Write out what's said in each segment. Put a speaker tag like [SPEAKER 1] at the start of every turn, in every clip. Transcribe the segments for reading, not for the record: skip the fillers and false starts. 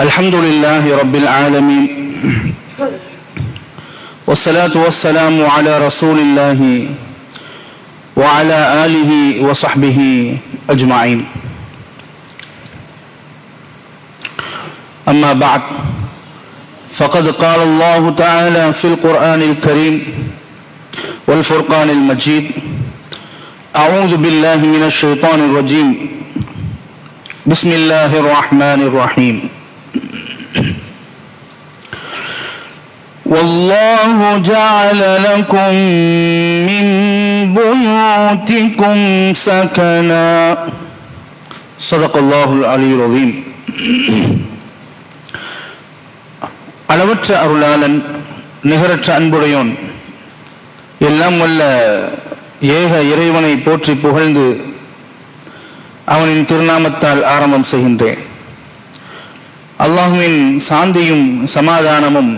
[SPEAKER 1] الحمد لله رب العالمين والصلاة والسلام على رسول الله وعلى آله وصحبه أجمعين. أما بعد فقد قال الله تعالى في القرآن الكريم والفرقان المجيد: أعوذ بالله من الشيطان الرجيم، بسم الله الرحمن الرحيم. والله جعل لكم من بيوتكم سكنا. صدق الله العلي العظيم. அளவற்ற அருளாளன் நிகரற்ற அன்புடையோன் எல்லாம் வல்ல ஏக இறைவனை போற்றி புகழ்ந்து அவனின் திருநாமத்தால் ஆரம்பம் செய்கின்றேன். அல்லாஹுவின் சாந்தியும் சமாதானமும்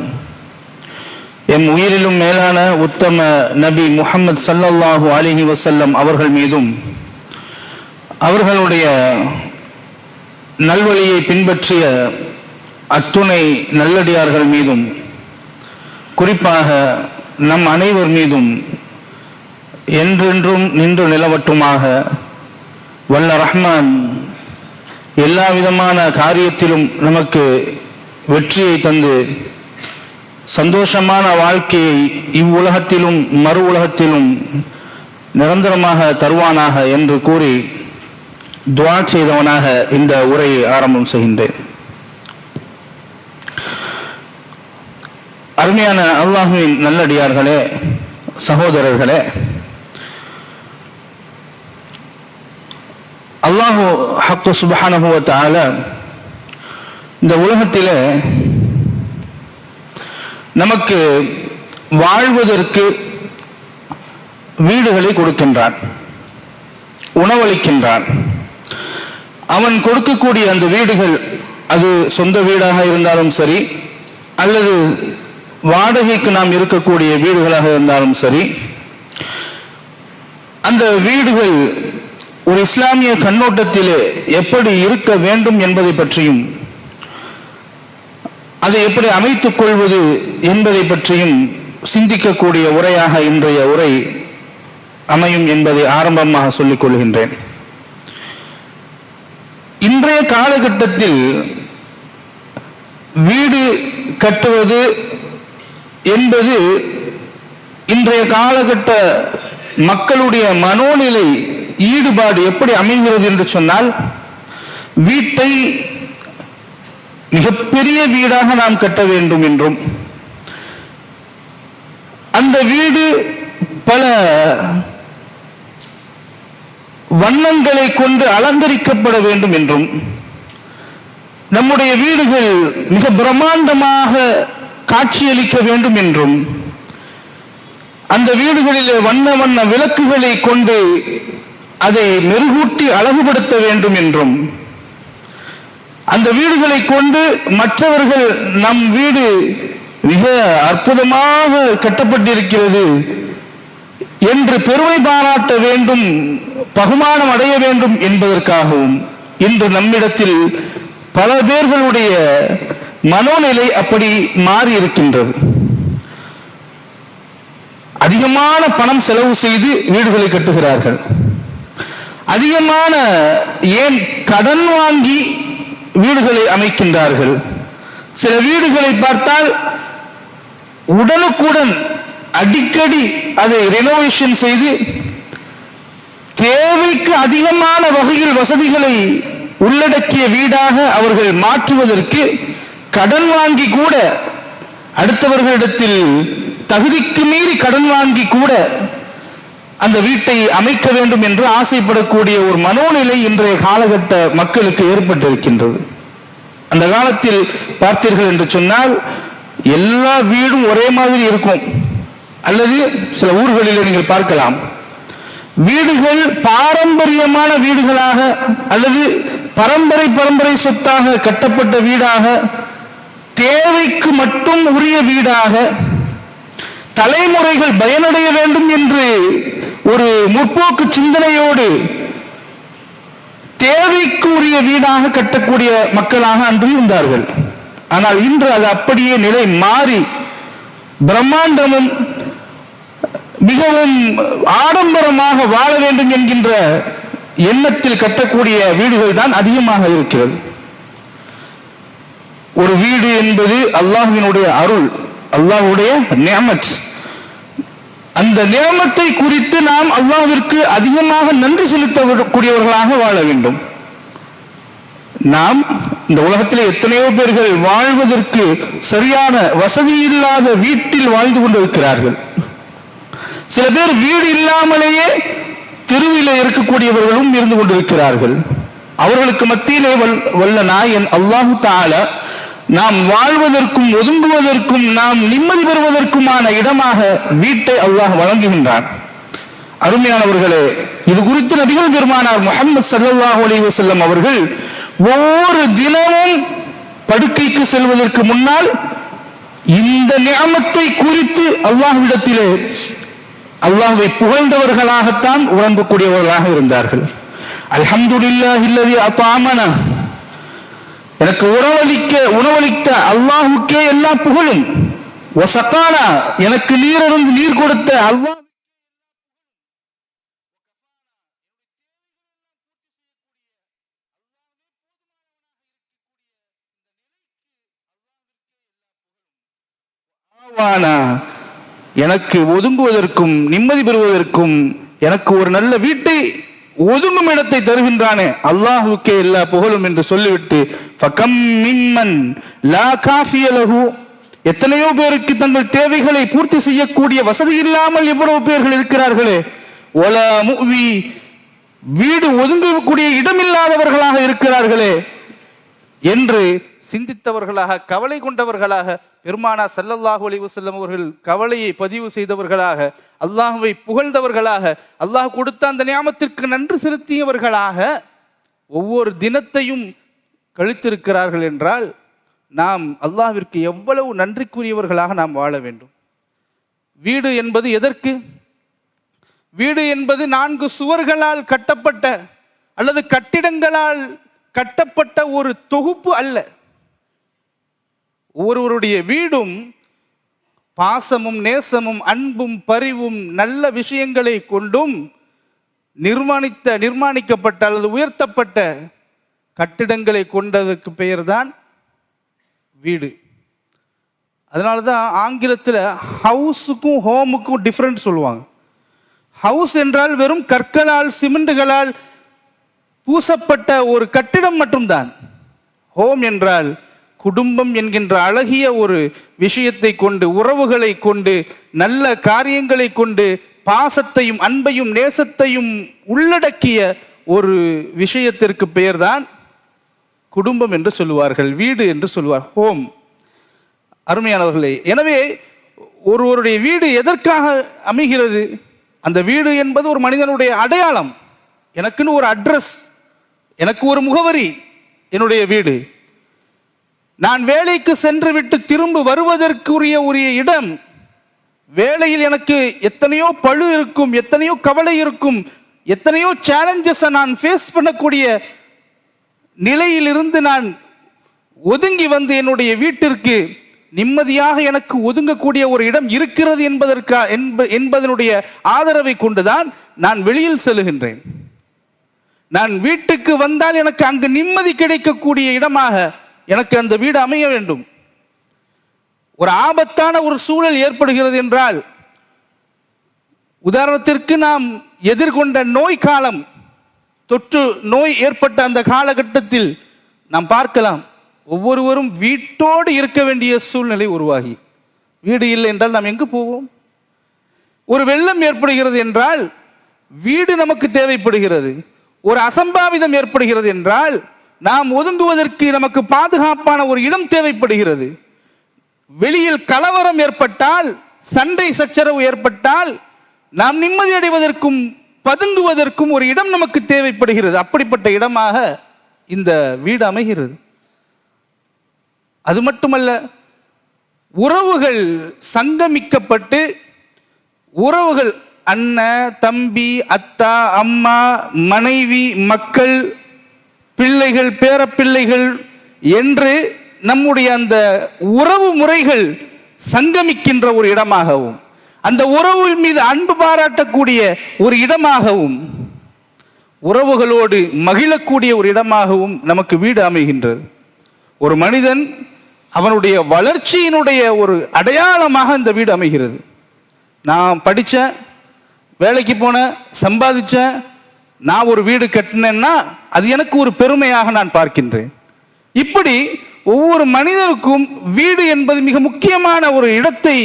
[SPEAKER 1] எம் உயிரிலும் மேலான உத்தம நபி முஹம்மது ஸல்லல்லாஹு அலைஹி வஸல்லம் அவர்கள் மீதும் அவர்களுடைய நல்வழியை பின்பற்றிய அத்துணை நல்லடியார்கள் மீதும் குறிப்பாக நம் அனைவர் மீதும் என்றென்றும் நின்று நிலவட்டுமாக. வல்ல ரஹ்மான் எல்லா விதமான காரியத்திலும் நமக்கு வெற்றியை தந்து சந்தோஷமான வாழ்க்கையை இவ்வுலகத்திலும் மறு உலகத்திலும் நிரந்தரமாக தருவானாக என்று கூறி துஆ செய்தவனாக இந்த உரையை ஆரம்பம் செய்கின்றேன். அருமையான அல்லாஹுவின் நல்லடியார்களே, சகோதரர்களே, அல்லாஹு ஹக்கு சுப்ஹானஹு வ தஆலா இந்த உலகத்திலே நமக்கு வாழ்வதற்கு வீடுகளை கொடுக்கின்றான், உணவளிக்கின்றான். அவன் கொடுக்கக்கூடிய அந்த வீடுகள் அது சொந்த வீடாக இருந்தாலும் சரி, அல்லது வாடகைக்கு நாம் இருக்கக்கூடிய வீடுகளாக இருந்தாலும் சரி, அந்த வீடுகள் ஒரு இஸ்லாமிய கண்ணோட்டத்திலே எப்படி இருக்க வேண்டும் என்பதை பற்றியும் அதை எப்படி அமைத்துக் கொள்வது என்பதை பற்றியும் சிந்திக்கக்கூடிய உரையாக இன்றைய உரை அமையும் என்பதை ஆரம்பமாக சொல்லிக் கொள்கின்றேன். இன்றைய காலகட்டத்தில் வீடு கட்டுவது என்பது இன்றைய காலகட்ட மக்களுடைய மனோநிலை ஈடுபாடு எப்படி அமைகிறது என்று சொன்னால், வீட்டை மிகப்பெரிய வீடாக நாம் கட்ட வேண்டும் என்றும், அந்த வீடு பல வண்ணங்களை கொண்டு அலங்கரிக்கப்பட வேண்டும் என்றும், நம்முடைய வீடுகள் மிக பிரம்மாண்டமாக காட்சியளிக்க வேண்டும் என்றும், அந்த வீடுகளிலே வண்ண வண்ண விளக்குகளை கொண்டு அதை மெருகூட்டி அழகுபடுத்த வேண்டும் என்றும், அந்த வீடுகளை கொண்டு மற்றவர்கள் நம் வீடு மிக அற்புதமாக கட்டப்பட்டிருக்கிறது என்று பெருமை பாராட்ட வேண்டும், பகுமானம் அடைய வேண்டும் என்பதற்காகவும் இன்று நம்மிடத்தில் பல பேர்களுடைய மனோநிலை அப்படி மாறி இருக்கின்றது. அதிகமான பணம் செலவு செய்து வீடுகளை கட்டுகிறார்கள். அதிகமான ஏன் கடன் வாங்கி வீடுகளை அமைக்கின்றார்கள். சில வீடுகளை பார்த்தால் உடனுக்குடன் அடிக்கடி அதை ரெனோவேஷன் செய்து தேவைக்கு அதிகமான வகையில் வசதிகளை உள்ளடக்கிய வீடாக அவர்கள் மாற்றுவதற்கு கடன் வாங்கி கூட, அடுத்தவர்களிடத்தில் தகுதிக்கு மீறி கடன் வாங்கி கூட அந்த வீட்டை அமைக்க வேண்டும் என்று ஆசைப்படக்கூடிய ஒரு மனோநிலை இன்றைய காலகட்ட மக்களுக்கு ஏற்பட்டிருக்கின்றது. அந்த காலத்தில் பார்த்தீர்கள் என்று சொன்னால் எல்லா வீடும் ஒரே மாதிரி இருக்கும். அல்லது சில ஊர்களில் நீங்கள் பார்க்கலாம், வீடுகள் பாரம்பரியமான வீடுகளாக அல்லது பரம்பரை சொத்தாக கட்டப்பட்ட வீடாக, தேவைக்கு மட்டும் உரிய வீடாக, தலைமுறைகள் பயனடைய வேண்டும் என்று ஒரு முற்போக்கு சிந்தனையோடு தேவைக்குரிய வீடாக கட்டக்கூடிய மக்களாக அன்று இருந்தார்கள். ஆனால் இன்று அது அப்படியே நிலை மாறி பிரம்மாண்டமும் மிகவும் ஆடம்பரமாக வாழ வேண்டும் என்கின்ற எண்ணத்தில் கட்டக்கூடிய வீடுகள் தான் அதிகமாக இருக்கிறது. ஒரு வீடு என்பது அல்லாஹ்வினுடைய அருள், அல்லாஹ்வுடைய நிஅமத். அந்த நிஅமத்தை குறித்து நாம் அல்லாஹ்விற்கு அதிகமாக நன்றி செலுத்தக்கூடியவர்களாக வாழ வேண்டும். நாம் இந்த உலகத்தில் எத்தனையோ பேர்கள் வாழ்வதற்கு சரியான வசதி இல்லாத வீட்டில் வாழ்ந்து கொண்டிருக்கிறார்கள். சில பேர் வீடு இல்லாமலேயே தெருவில் இருக்கக்கூடியவர்களும் இருந்து கொண்டிருக்கிறார்கள். அவர்களுக்கு மத்தியிலே வல்ல நாயன் அல்லாஹு தஆலா நாம் வாழ்வதற்கும் ஒதுங்குவதற்கும் நாம் நிம்மதி பெறுவதற்குமான இடமாக வீட்டை அல்லாஹ் வழங்குகின்றான். அருமையானவர்களே, இது குறித்து நபிகள் பெருமானார் முஹம்மது ஸல்லல்லாஹு அலைஹி வஸல்லம் அவர்கள் ஒவ்வொரு தினமும் படுக்கைக்கு செல்வதற்கு முன்னால் இந்த நிஅமத்தை குறித்து அல்லாஹ்விடத்திலே அல்லாஹ்வை புகழ்ந்தவர்களாகத்தான் உறங்கக்கூடியவர்களாக இருந்தார்கள். அல்ஹம்துலில்லாஹில்லதி அத்அமனா, எனக்கு உணவளித்த அல்லாஹ்வுக்கே எல்லா புகழும். வஸகானா, எனக்கு நீர் கொடுத்த அல்லாஹ். எனக்கு ஒதுங்குவதற்கும் நிம்மதி பெறுவதற்கும் எனக்கு ஒரு நல்ல வீட்டை ஒதுங்கும் இடத்தை தருகின்றானே அல்லாஹ்வுக்கே எல்லா புகழும் என்று சொல்லிவிட்டு ஃபகம் மிம்மன் லா காஃபிய லஹு, எத்தனையோ பேருக்கு தங்கள் தேவைகளை பூர்த்தி செய்யக்கூடிய வசதி இல்லாமல் எவ்வளவு பேர்கள் இருக்கிறார்களே, வலா முவி, வீடு ஒதுங்கக்கூடிய இடமில்லாதவர்களாக இருக்கிறார்களே என்று சிந்தித்தவர்களாக, கவலை கொண்டவர்களாக, பெருமானார் ஸல்லல்லாஹு அலைஹி வஸல்லம் அவர்கள் கவலையை பதிவு செய்தவர்களாக, அல்லாஹ்வை புகழ்ந்தவர்களாக, அல்லாஹ் கொடுத்த அந்த நியாமத்திற்கு நன்றி செலுத்தியவர்களாக ஒவ்வொரு தினத்தையும் கழித்திருக்கிறார்கள் என்றால் நாம் அல்லாஹ்விற்கு எவ்வளவு நன்றிக்குரியவர்களாக நாம் வாழ வேண்டும். வீடு என்பது எதற்கு? வீடு என்பது 4 சுவர்களால் கட்டப்பட்ட அல்லது கட்டிடங்களால் கட்டப்பட்ட ஒரு தொகுப்பு அல்ல. ஒருவருடைய வீடும் பாசமும் நேசமும் அன்பும் பரிவும் நல்ல விஷயங்களை கொண்டும் நிர்மாணிக்கப்பட்ட அல்லது உயர்த்தப்பட்ட கட்டிடங்களை கொண்டதற்கு பெயர்தான் வீடு. அதனாலதான் ஆங்கிலத்தில் ஹவுஸுக்கும் ஹோமுக்கும் டிஃபரெண்ட் சொல்லுவாங்க. ஹவுஸ் என்றால் வெறும் கற்களால் சிமெண்ட்களால் பூசப்பட்ட ஒரு கட்டிடம் மட்டும்தான். ஹோம் என்றால் குடும்பம் என்கின்ற அழகிய ஒரு விஷயத்தை கொண்டு, உறவுகளை கொண்டு, நல்ல காரியங்களை கொண்டு, பாசத்தையும் அன்பையும் நேசத்தையும் உள்ளடக்கிய ஒரு விஷயத்திற்கு பெயர்தான் குடும்பம் என்று சொல்லுவார்கள், வீடு என்று சொல்லுவார், ஹோம். அருமையானவர்களே, எனவே ஒருவருடைய வீடு எதற்காக அமைகிறது? அந்த வீடு என்பது ஒரு மனிதனுடைய அடையாளம். எனக்குன்னு ஒரு அட்ரஸ், எனக்கு ஒரு முகவரி என்னுடைய வீடு. நான் வேலைக்கு சென்று விட்டு திரும்ப வருவதற்குரிய உரிய இடம். வேலையில் எனக்கு எத்தனையோ பழு இருக்கும், எத்தனையோ கவலை இருக்கும், எத்தனையோ சேலஞ்சஸ் நான் ஃபேஸ் பண்ணக்கூடிய நிலையிலிருந்து நான் ஒதுங்கி வந்து என்னுடைய வீட்டிற்கு நிம்மதியாக எனக்கு ஒதுங்கக்கூடிய ஒரு இடம் இருக்கிறது என்பதனுடைய ஆதரவை கொண்டுதான் நான் வெளியில் செல்லுகின்றேன். நான் வீட்டுக்கு வந்தால் எனக்கு அங்கு நிம்மதி கிடைக்கக்கூடிய இடமாக எனக்கு அந்த வீடு அமைய வேண்டும். ஒரு ஆபத்தான ஒரு சூழல் ஏற்படுகிறது என்றால், உதாரணத்திற்கு நாம் எதிர்கொண்ட நோய் காலம், தொற்று நோய் ஏற்பட்ட அந்த காலகட்டத்தில் நாம் பார்க்கலாம், ஒவ்வொருவரும் வீட்டோடு இருக்க வேண்டிய சூழ்நிலை உருவாகி, வீடு இல்லை என்றால் நாம் எங்கு போவோம்? ஒரு வெள்ளம் ஏற்படுகிறது என்றால் வீடு நமக்கு தேவைப்படுகிறது. ஒரு அசம்பாவிதம் ஏற்படுகிறது என்றால் நாம் ஒதுங்குவதற்கு நமக்கு பாதுகாப்பான ஒரு இடம் தேவைப்படுகிறது. வெளியில் கலவரம் ஏற்பட்டால், சண்டை சச்சரவு ஏற்பட்டால் நாம் நிம்மதி அடைவதற்கும் பதுங்குவதற்கும் ஒரு இடம் நமக்கு தேவைப்படுகிறது. அப்படிப்பட்ட இடமாக இந்த வீடு அமைகிறது. அது மட்டுமல்ல, உறவுகள் சங்கமிக்கப்பட்டு, உறவுகள் அண்ணன் தம்பி அத்தா அம்மா மனைவி மக்கள் பிள்ளைகள், பேரப்பிள்ளைகள் என்று நம்முடைய அந்த உறவு முறைகள் சங்கமிக்கின்ற ஒரு இடமாகவும், அந்த உறவு மீது அன்பு பாராட்டக்கூடிய ஒரு இடமாகவும், உறவுகளோடு மகிழக்கூடிய ஒரு இடமாகவும் நமக்கு வீடு அமைகின்றது. ஒரு மனிதன் அவனுடைய வளர்ச்சியினுடைய ஒரு அடையாளமாக இந்த வீடு அமைகிறது. நான் படித்தேன், வேலைக்கு போனேன், சம்பாதிச்சேன், நான் ஒரு வீடு கட்டினேன்னா அது எனக்கு ஒரு பெருமையாக நான் பார்க்கின்றேன். இப்படி ஒவ்வொரு மனிதனுக்கும் வீடு என்பது மிக முக்கியமான ஒரு இடத்தை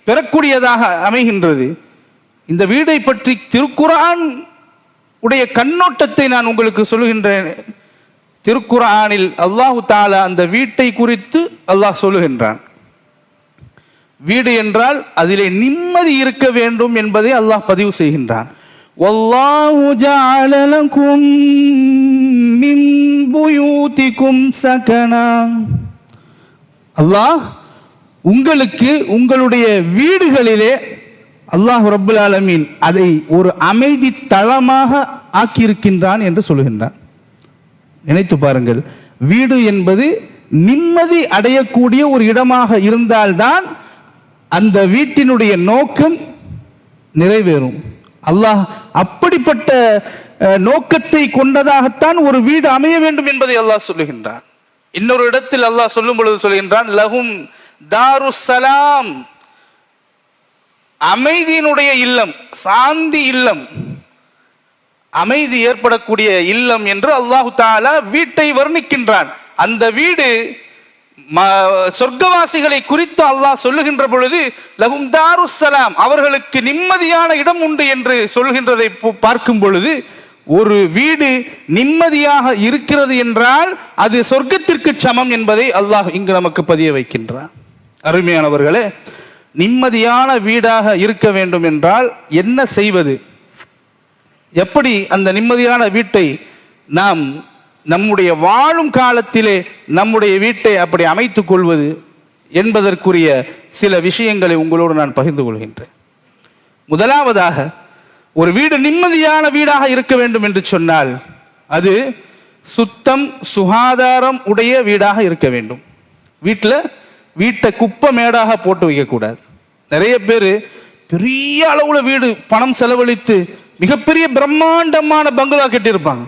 [SPEAKER 1] பெறக்கூடியதாக அமைகின்றது. இந்த வீடை பற்றி திருக்குர்ஆன் உடைய கண்ணோட்டத்தை நான் உங்களுக்கு சொல்லுகின்றேன். திருக்குர்ஆனில் அல்லாஹு தஆலா அந்த வீட்டை குறித்து அல்லாஹ் சொல்லுகின்றான். வீடு என்றால் அதிலே நிம்மதி இருக்க வேண்டும் என்பதை அல்லாஹ் பதிவு செய்கின்றான். வல்லாஹு ஜஅல லகும் மின் புயூதிகும் சகனா. அல்லாஹ் உங்களுக்கு உங்களுடைய வீடுகளிலே அல்லாஹ் ரப்பல் ஆலமீன் அதை ஒரு அமைதி தளமாக ஆக்கியிருக்கின்றான் என்று சொல்லுகின்றான். நினைத்து பாருங்கள், வீடு என்பது நிம்மதி அடையக்கூடிய ஒரு இடமாக இருந்தால்தான் அந்த வீட்டினுடைய நோக்கம் நிறைவேறும். அல்லாஹ் அப்படிப்பட்ட நோக்கத்தை கொண்டதாகத்தான் ஒரு வீடு அமைய வேண்டும் என்பதை அல்லாஹ் சொல்லுகின்றான். இன்னொரு இடத்தில் அல்லாஹ் சொல்லும் பொழுது சொல்கின்றான், லஹும் தாருஸ் ஸலாம், அமைதியினுடைய இல்லம், சாந்தி இல்லம், அமைதி ஏற்படக்கூடிய இல்லம் என்று அல்லாஹு தஆலா வீட்டை வர்ணிக்கின்றான். அந்த வீடு சொர்க்கவாசிகளை குறித்து அல்லாஹ் சொல்லுகின்ற பொழுது லஹும் தாருஸ் ஸலாம், அவர்களுக்கு நிம்மதியான இடம் உண்டு என்று சொல்கின்றதை பார்க்கும் பொழுது, ஒரு வீடு நிம்மதியாக இருக்கிறது என்றால் அது சொர்க்கத்திற்கு சமம் என்பதை அல்லாஹ் இங்கு நமக்கு பதிய வைக்கின்றான். அருமையானவர்களே, நிம்மதியான வீடாக இருக்க வேண்டும் என்றால் என்ன செய்வது? எப்படி அந்த நிம்மதியான வீட்டை நாம் நம்முடைய வாழும் காலத்திலே நம்முடைய வீட்டை அப்படி அமைத்துக் கொள்வது என்பதற்குரிய சில விஷயங்களை உங்களோடு நான் பகிர்ந்து கொள்கின்றேன். முதலாவதாக, ஒரு வீடு நிம்மதியான வீடாக இருக்க வேண்டும் என்று சொன்னால் அது சுத்தம் சுகாதாரம் உடைய வீடாக இருக்க வேண்டும். வீட்டை குப்பை மேடாக போட்டு வைக்கக்கூடாது. நிறைய பேர் பெரிய அளவுல வீடு பணம் செலவழித்து மிகப்பெரிய பிரம்மாண்டமான பங்களா கட்டியிருப்பாங்க.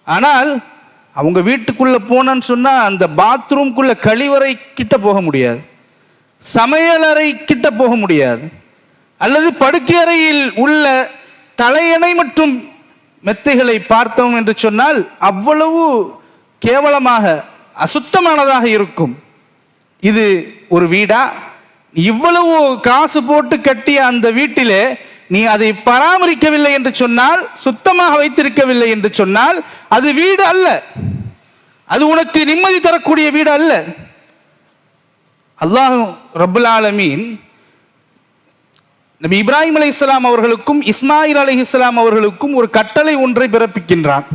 [SPEAKER 1] ஆனால் அவங்க வீட்டுக்குள்ள போனன்னு சொன்னா அந்த பாத்ரூம்குள்ள கழிவறை கிட்ட போக முடியாது, சமையலறை கிட்ட போக முடியாது, அல்லது படுக்கை அறையில் உள்ள தலையணை மற்றும் மெத்தைகளை பார்த்தோம் என்று சொன்னால் அவ்வளவு கேவலமாக அசுத்தமானதாக இருக்கும். இது ஒரு வீடா? இவ்வளவு காசு போட்டு கட்டிய அந்த வீட்டிலே நீ அதை பராமரிக்கவில்லை என்று சொன்னால், சுத்தமாக வைத்திருக்கவில்லை என்று சொன்னால் அது வீடு அல்ல, அது உனக்கு நிம்மதி தரக்கூடிய வீடு அல்ல. அல்லாஹ் ரப்பல் ஆலமீன் நபி இப்ராஹிம் அலைஹிஸ்ஸலாம் அவர்களுக்கும் இஸ்மாயில் அலைஹிஸ்ஸலாம் அவர்களுக்கும் ஒரு கட்டளை ஒன்றை பிறப்பிக்கின்றான்.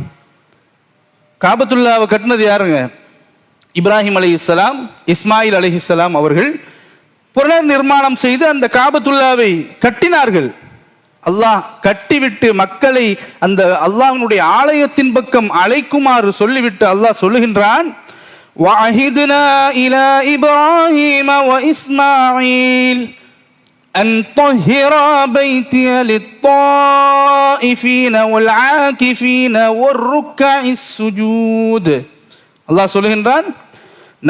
[SPEAKER 1] காபத்துல்லாவை கட்டினது யாருங்க? இப்ராஹிம் அலைஹிஸ்ஸலாம், இஸ்மாயில் அலைஹிஸ்ஸலாம் அவர்கள் புனர் நிர்மாணம் செய்து அந்த காபத்துல்லாவை கட்டினார்கள். அல்லாஹ் கட்டிவிட்டு மக்களை அந்த அல்லாஹ்வினுடைய ஆலயத்தின் பக்கம் அழைக்குமாறு சொல்லிவிட்டு அல்லாஹ் சொல்லுகின்றான், வஅஹிதுனா இலா இப்ராஹீம வ இஸ்மாயில் அன் தஹிரா பைத்திய லித்தாயிஃபீன வல் ஆகிஃபீன வர்ருக்கஇஸ் சுஜூத். அல்லாஹ் சொல்லுகின்றான்,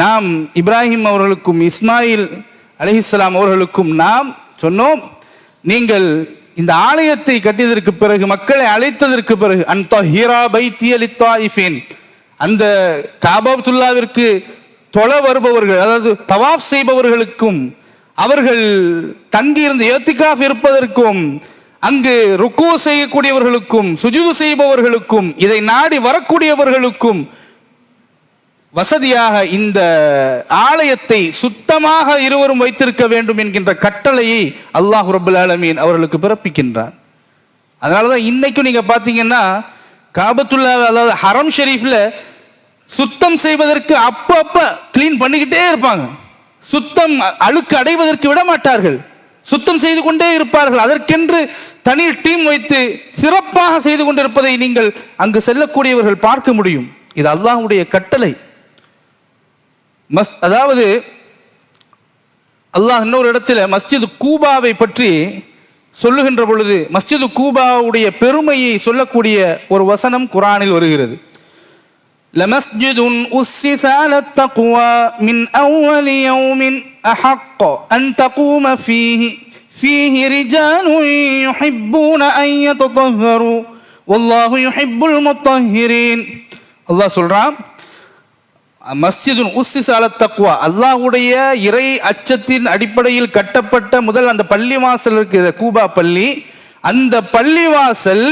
[SPEAKER 1] நாம் இப்ராஹிம் அவர்களுக்கும் இஸ்மாயில் அலைஹிஸ்ஸலாம் அவர்களுக்கும் நாம் சொன்னோம், நீங்கள் இந்த ஆலயத்தை கட்டியதற்கு பிறகு, மக்களை அழைத்ததற்கு பிறகு, அன் தஹிரா பைத்திய லித்தாயிஃபீன், அந்த காபத்துல்லாவிற்கு தொழ வருபவர்கள், அதாவது தவாஃப் செய்பவர்களுக்கும், அவர்கள் தங்கியிருந்து ஏத்திகாஃப் இருப்பதற்கும், அங்கு ருக்கு செய்யக்கூடியவர்களுக்கும், சுஜூது செய்பவர்களுக்கும், இதை நாடி வரக்கூடியவர்களுக்கும் வசதியாக இந்த ஆலயத்தை சுத்தமாக இருவரும் வைத்திருக்க வேண்டும் என்கின்ற கட்டளையை அல்லாஹ் ரப்பல் ஆலமீன் அவர்களுக்கு பிறப்பிக்கின்றார். அதனாலதான் இன்னைக்கும் நீங்க பாத்தீங்கன்னா காபத்துல்லா, அதாவது ஹரம் ஷெரீஃப்ல சுத்தம் செய்வதற்கு அப்ப கிளீன் பண்ணிக்கிட்டே இருப்பாங்க. சுத்தம் அழுக்கு அடைவதற்கு விட மாட்டார்கள், சுத்தம் செய்து கொண்டே இருப்பார்கள். அதற்கென்று தனி டீம் வைத்து சிறப்பாக செய்து கொண்டிருப்பதை நீங்கள் அங்கு செல்லக்கூடியவர்கள் பார்க்க முடியும். இது அல்லாஹ்வுடைய கட்டளை. அதாவது அல்லாஹ் இன்னொரு இடத்துல மஸ்ஜித் கூபாவை பற்றி சொல்லுகின்ற பொழுது மஸ்ஜித் கூபாவுடைய பெருமையை சொல்லக்கூடிய ஒரு வசனம் குர்ஆனில் வருகிறது. லமஸ்ஜிதுன் உஸ்ஸிஸ அலா தக்வா மின் அவ்வலி யௌமின் அஹக்க அன் தகூம ஃபீஹி ரிஜாலுன் யுஹிப்பூன அன் யததஹரு வல்லாஹு யுஹிப்புல் முத்தஹிரீன். அல்லாஹ் சொல்றான், மஸ்ஜிதுன் உஸ்ஸிஸ அலா தக்வா, அல்லாஹ்வுடைய இறை அச்சத்தின் அடிப்படையில் கட்டப்பட்ட முதல் அந்த பள்ளிவாசல் இருக்குது, கூபா பள்ளி. அந்த பள்ளிவாசல்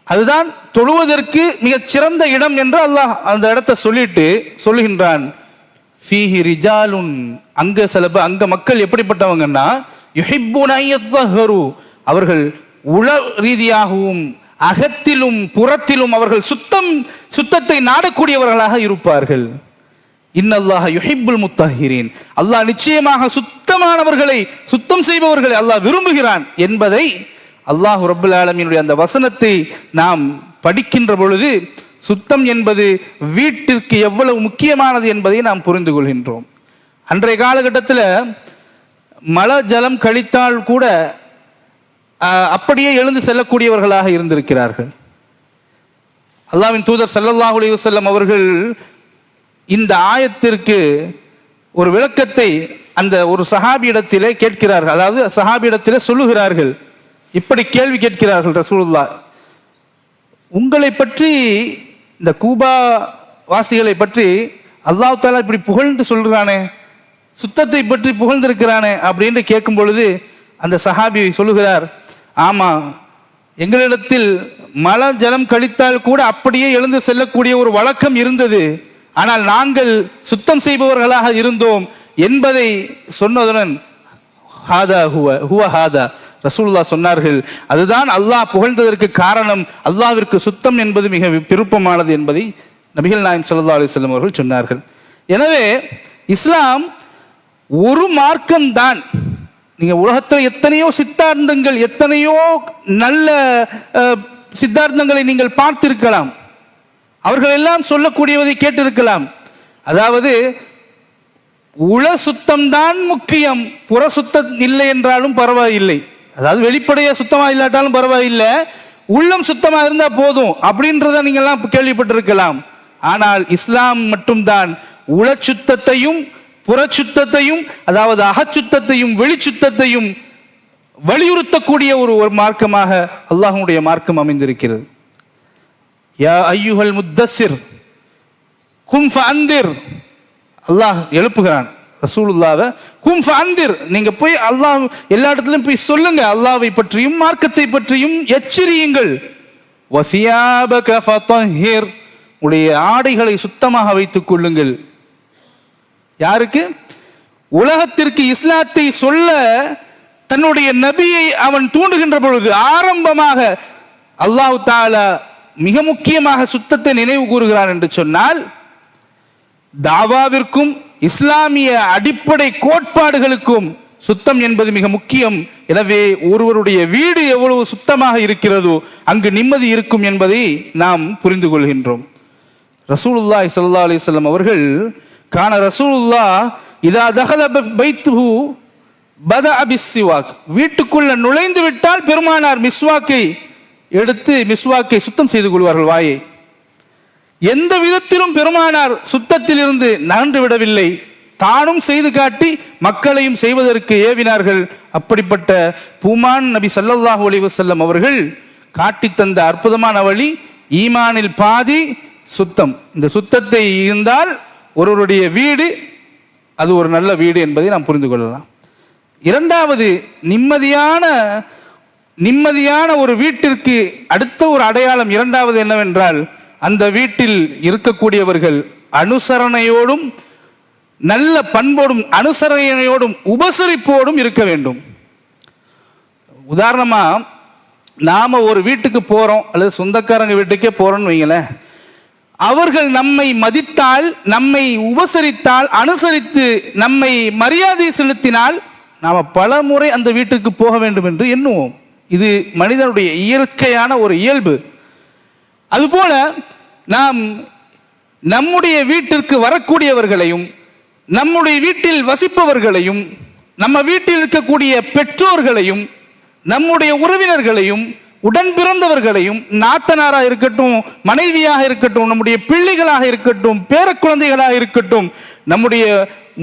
[SPEAKER 1] அதுதான் தொழுவதற்கு மிகச் சிறந்த இடம் என்று அல்லாஹ் அந்த இடத்தை சொல்லிட்டு சொல்லுகின்றான், ஃபீஹி ரிஜாலுன், அங்க மக்கள் எப்படிப்பட்டவங்கன்னா யுஹிப்பூன அன் யததஹரு, அவர்கள் உள ரீதியாகவும் அகத்திலும் புறத்திலும் அவர்கள் சுத்தத்தை நாடக்கூடியவர்களாக இருப்பார்கள். இன்னல்லாஹ யுஹிப்புல் முத்தஹிரீன், அல்லாஹ் நிச்சயமாக சுத்தமானவர்களை, சுத்தம் செய்பவர்களை அல்லாஹ் விரும்புகிறான் என்பதை அல்லாஹ் ரப்பல் ஆலமீனுடைய அந்த வசனத்தை நாம் படிக்கின்ற பொழுது சுத்தம் என்பது வீட்டிற்கு எவ்வளவு முக்கியமானது என்பதை நாம் புரிந்து கொள்கின்றோம். அன்றைய காலகட்டத்தில் மழை ஜலம் கழித்தால் கூட அப்படியே எழுந்து செல்லக்கூடியவர்களாக இருந்திருக்கிறார்கள். அல்லாஹ்வின் தூதர் ஸல்லல்லாஹு அலைஹி வஸல்லம் அவர்கள் இந்த ஆயத்திற்கு ஒரு விளக்கத்தை அந்த ஒரு சஹாபியிடத்திலே கேட்கிறார்கள். அதாவது சஹாபியிடத்திலே சொல்லுகிறார்கள், இப்படி கேள்வி கேட்கிறார்கள், ரசூலுல்லாஹ் உங்களை பற்றி, இந்த கூபா வாசிகளை பற்றி அல்லாஹ் தஆலா இப்படி புகழ்ந்து சொல்றானே, சுத்தத்தை பற்றி புகழ்ந்திருக்கிறானே அப்படின்னு கேட்கும் பொழுது அந்த சஹாபி சொல்லுகிறார், ஆமா, எங்களிடத்தில் மழை ஜலம் கழித்தால் கூட அப்படியே எழுந்து செல்லக்கூடிய ஒரு வழக்கம் இருந்தது, ஆனால் நாங்கள் சுத்தம் செய்பவர்களாக இருந்தோம் என்பதை சொன்னதுடன் ஹாதா ஹுவ ஹாதா, ரசூலுல்லாஹ் சொன்னார்கள், அதுதான் அல்லாஹ் புகழ்ந்ததற்கு காரணம், அல்லாஹ்விற்கு சுத்தம் என்பது மிக விருப்பமானது என்பதை நபிகள் நாயகம் ஸல்லல்லாஹு அலைஹி வஸல்லம் அவர்கள் சொன்னார்கள். எனவே இஸ்லாம் ஒரு மார்க்கம் தான். நீங்க உலகத்தில் எத்தனையோ சித்தாந்தங்கள், எத்தனையோ நல்ல சித்தாந்தங்களை நீங்கள் பார்த்திருக்கலாம், அவர்கள் எல்லாம் சொல்லக்கூடியதை கேட்டிருக்கலாம். அதாவது உள சுத்தம் தான் முக்கியம், புற சுத்தம் இல்லை என்றாலும் பரவாயில்லை. அதாவது வெளிப்படையா சுத்தமா இல்லாட்டாலும் பரவாயில்லை, உள்ளம் சுத்தமா இருந்தா போதும் அப்படின்றத நீங்க எல்லாம் கேள்விப்பட்டிருக்கலாம். ஆனால் இஸ்லாம் மட்டும்தான் உள சுத்தத்தையும் புறச்சுத்தத்தையும், அதாவது அகச்சுத்தத்தையும் வெளிச்சுத்தத்தையும் வலியுறுத்தக்கூடிய ஒரு மார்க்கமாக அல்லாஹ்வுடைய மார்க்கம் அமைந்திருக்கிறது. யா அய்யுஹல் முத்தஸ்ஸிர் கும் ஃபஅன்திர், அல்லாஹ் எழுப்புகிறான் ரசூலுல்லாஹ்வை, கும் ஃபஅன்திர், நீங்க போய் அல்லாஹ் எல்லா இடத்துலயும் போய் சொல்லுங்க, அல்லாஹ்வை பற்றியும் மார்க்கத்தை பற்றியும் எச்சரியுங்கள். வஸியாபக ஃபதஹிர், உடைய ஆடைகளை சுத்தமாக வைத்துக் கொள்ளுங்கள். யாருக்கு? உலகத்திற்கு இஸ்லாத்தை சொல்ல தன்னுடைய நபியை அவன் தூண்டுகின்ற பொழுது ஆரம்பமாக அல்லாஹ் தஆலா மிக முக்கியமாக சுத்தத்தை நினைவு கூறுகிறான் என்று சொன்னால், தாவாவிற்கும் இஸ்லாமிய அடிப்படை கோட்பாடுகளுக்கும் சுத்தம் என்பது மிக முக்கியம். எனவே ஒருவருடைய வீடு எவ்வளவு சுத்தமாக இருக்கிறதோ அங்கு நிம்மதி இருக்கும் என்பதை நாம் புரிந்து கொள்கின்றோம். ரசூலுல்லாஹி ஸல்லல்லாஹு அலைஹி வஸல்லம் அவர்கள் கான ரசூலுல்லாஹ் இதா தஹல பைத்துஹு பதஅ பிஸ்ஸிவாக், வீட்டுக்குள்ள நுழைந்து விட்டால் பெருமானார் மிஸ்வாக்கை எடுத்து மிஸ்வாக்கை சுத்தம் செய்து கொள்வார்கள் வாயை. எந்த விதத்திலும் பெருமானார் சுத்தத்தில் இருந்து நகன்று விடவில்லை, தானும் செய்து காட்டி மக்களையும் செய்வதற்கு ஏவினார்கள். அப்படிப்பட்ட பூமான் நபி ஸல்லல்லாஹு அலைஹி வஸல்லம் அவர்கள் காட்டி தந்த அற்புதமான வழி ஈமானில் பாதி சுத்தம். இந்த சுத்தத்தை இருந்தால் ஒருவருடைய வீடு அது ஒரு நல்ல வீடு என்பதை நாம் புரிந்து கொள்ளலாம். இரண்டாவது, நிம்மதியான ஒரு வீட்டிற்கு அடுத்த ஒரு அடையாளம் இரண்டாவது என்னவென்றால், அந்த வீட்டில் இருக்கக்கூடியவர்கள் அனுசரணையோடும் நல்ல பண்போடும் அனுசரணையோடும் உபசரிப்போடும் இருக்க வேண்டும். உதாரணமா நாம ஒரு வீட்டுக்கு போறோம் அல்லது சொந்தக்காரங்க வீட்டுக்கே போறோம்னு வைங்களேன், அவர்கள் நம்மை மதித்தால், நம்மை உபசரித்தால், அனுசரித்து நம்மை மரியாதை செலுத்தினால் நாம பல முறை அந்த வீட்டுக்கு போக வேண்டும் என்று எண்ணுவோம். இது மனிதனுடைய இயற்கையான ஒரு இயல்பு. அதுபோல நாம் நம்முடைய வீட்டிற்கு வரக்கூடியவர்களையும் நம்முடைய வீட்டில் வசிப்பவர்களையும் நம்ம வீட்டில் இருக்கக்கூடிய பெற்றோர்களையும் நம்முடைய உறவினர்களையும் உடன் பிறந்தவர்களையும் நாத்தனாராக இருக்கட்டும், மனைவியாக இருக்கட்டும், நம்முடைய பிள்ளைகளாக இருக்கட்டும், பேர குழந்தைகளாக இருக்கட்டும், நம்முடைய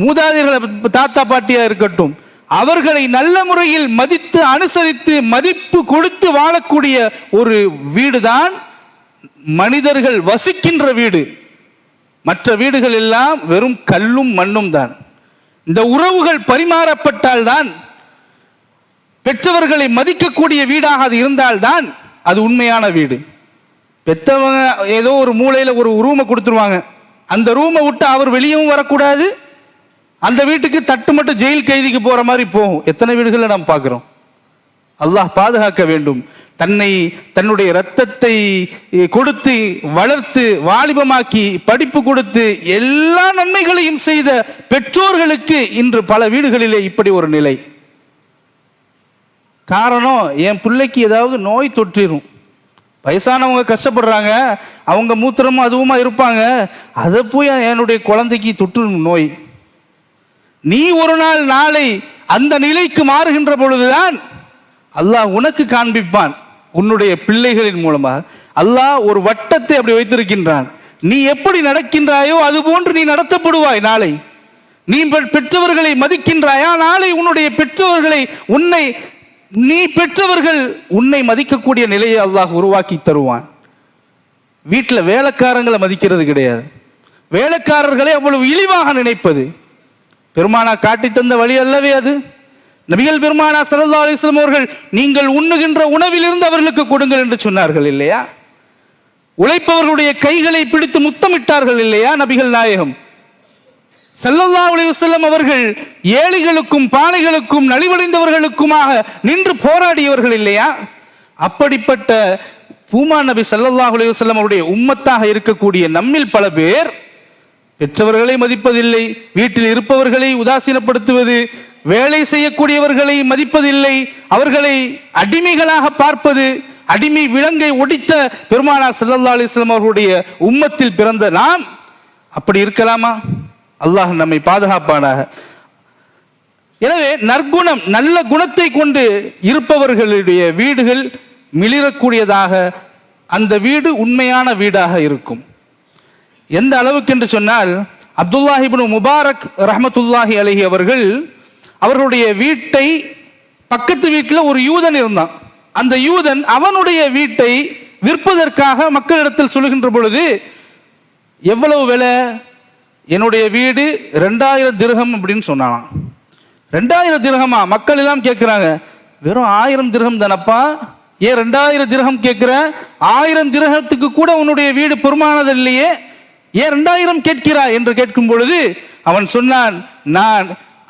[SPEAKER 1] மூதாதையர்களை தாத்தா பாட்டியா இருக்கட்டும், அவர்களை நல்ல முறையில் மதித்து அனுசரித்து மதிப்பு கொடுத்து வாழக்கூடிய ஒரு வீடுதான் மனிதர்கள் வசிக்கின்ற வீடு. மற்ற வீடுகள் எல்லாம் வெறும் கல்லும் மண்ணும் தான். இந்த உறவுகள் பரிமாறப்பட்டால் தான், பெற்றவர்களை மதிக்கக்கூடிய வீடாக அது இருந்தால்தான் அது உண்மையான வீடு. பெற்றவங்க ஏதோ ஒரு மூலையில ஒரு ரூமை கொடுத்துருவாங்க, அந்த ரூமை விட்டு அவர் வெளியவும் வரக்கூடாது, அந்த வீட்டுக்கு தட்டு மட்டும் ஜெயில் கைதிக்கு போற மாதிரி போகும். எத்தனை வீடுகளை நாம் பார்க்கிறோம். அல்லாஹ் பாதுகாக்க வேண்டும். தன்னுடைய இரத்தத்தை கொடுத்து வளர்த்து வாலிபமாக்கி படிப்பு கொடுத்து எல்லா நன்மைகளையும் செய்த பெற்றோர்களுக்கு இன்று பல வீடுகளிலே இப்படி ஒரு நிலை. காரணம், என் பிள்ளைக்கு ஏதாவது நோய் தொற்றிடும், வயசானவங்க கஷ்டப்படுறாங்க, அவங்க மூத்திரமும் அதுவுமா இருப்பாங்க, அதை போய் என்னுடைய குழந்தைக்கு தொற்றும் நோய். நீ ஒரு நாள் நாளை அந்த நிலைக்கு மாறுகின்ற பொழுதுதான் அல்லாஹ் உனக்கு காண்பிப்பான். உன்னுடைய பிள்ளைகளின் மூலமாக அல்லாஹ் ஒரு வட்டத்தை அப்படி வைத்திருக்கின்றான். நீ எப்படி நடக்கின்றாயோ அது போன்று நீ நடத்தப்படுவாய். நாளை நீ பெற்றவர்களை மதிக்கின்றாயா, நாளை உன்னுடைய பெற்றவர்களை நீ பெற்றவர்கள் உன்னை மதிக்கக்கூடிய நிலையை அல்லாஹ் உருவாக்கி தருவான். வீட்டில் வேலைக்காரங்களை மதிக்கிறது கிடையாது, வேலைக்காரர்களை அவ்வளவு இழிவாக நினைப்பது பெருமானா காட்டி தந்த வழி அல்லவே அது. நபிகள் பெருமானா ஸல்லல்லாஹு அலைஹி வஸல்லம் அவர்கள் நீங்கள் உண்ணுகின்ற உணவிலிருந்து அவர்களுக்கு கொடுங்கள் என்று சொன்னார்கள் இல்லையா? உழைப்பவர்களுடைய கைகளை பிடித்து முத்தமிட்டார்கள் இல்லையா நபிகள் நாயகம் ஸல்லல்லாஹு அலைஹி வஸல்லம் அவர்கள்? ஏழைகளுக்கும் பானைகளுக்கும் நலிவடைந்தவர்களுக்குமாக நின்று போராடியவர்கள் இல்லையா? அப்படிப்பட்ட பூமா நபி ஸல்லல்லாஹு அலைஹி வஸல்லம் அவருடைய உம்மத்தாக இருக்கக்கூடிய நம்மில் பல பேர் பெற்றவர்களை மதிப்பதில்லை, வீட்டில் இருப்பவர்களை உதாசீனப்படுத்துவது, வேலை செய்யக்கூடியவர்களை மதிப்பதில்லை, அவர்களை அடிமைகளாக பார்ப்பது. அடிமை விலங்கை ஒடித்த பெருமானார் ஸல்லல்லாஹு அலைஹி வஸல்லம் அவர்களுடைய உம்மத்தில் பிறந்த நாம் அப்படி இருக்கலாமா? அல்லாஹ் நம்மை பாதுகாப்பானாக. எனவே நற்குணம், நல்ல குணத்தை கொண்டு இருப்பவர்களுடைய வீடுகள் மிளிரக்கூடியதாக, அந்த வீடு உண்மையான வீடாக இருக்கும். எந்த அளவுக்கு என்று சொன்னால், அப்துல்லாஹ் இப்னு முபாரக் ரஹ்மத்துல்லாஹி அலைஹி அவர்களுடைய வீட்டை பக்கத்து வீட்டில் ஒரு யூதன் இருந்தான். அந்த யூதன் அவனுடைய வீட்டை விற்பதற்காக மக்களிடத்தில் சொல்லுகின்ற பொழுது, எவ்வளவு விலை? என்னுடைய வீடு 2000 திர்ஹம் அப்படின்னு சொன்னான். 2000 திர்ஹமா? மக்கள் எல்லாம் கேட்கிறாங்க, வெறும் 1000 திர்ஹம் தானப்பா, ஏன் 2000 திர்ஹம் கேட்கிற? 1000 திர்ஹத்துக்கு கூட உன்னுடைய வீடு பெருமானது இல்லையே, ஏன் 2000 கேட்கிறாய் என்று கேட்கும் பொழுது அவன் சொன்னான், நான்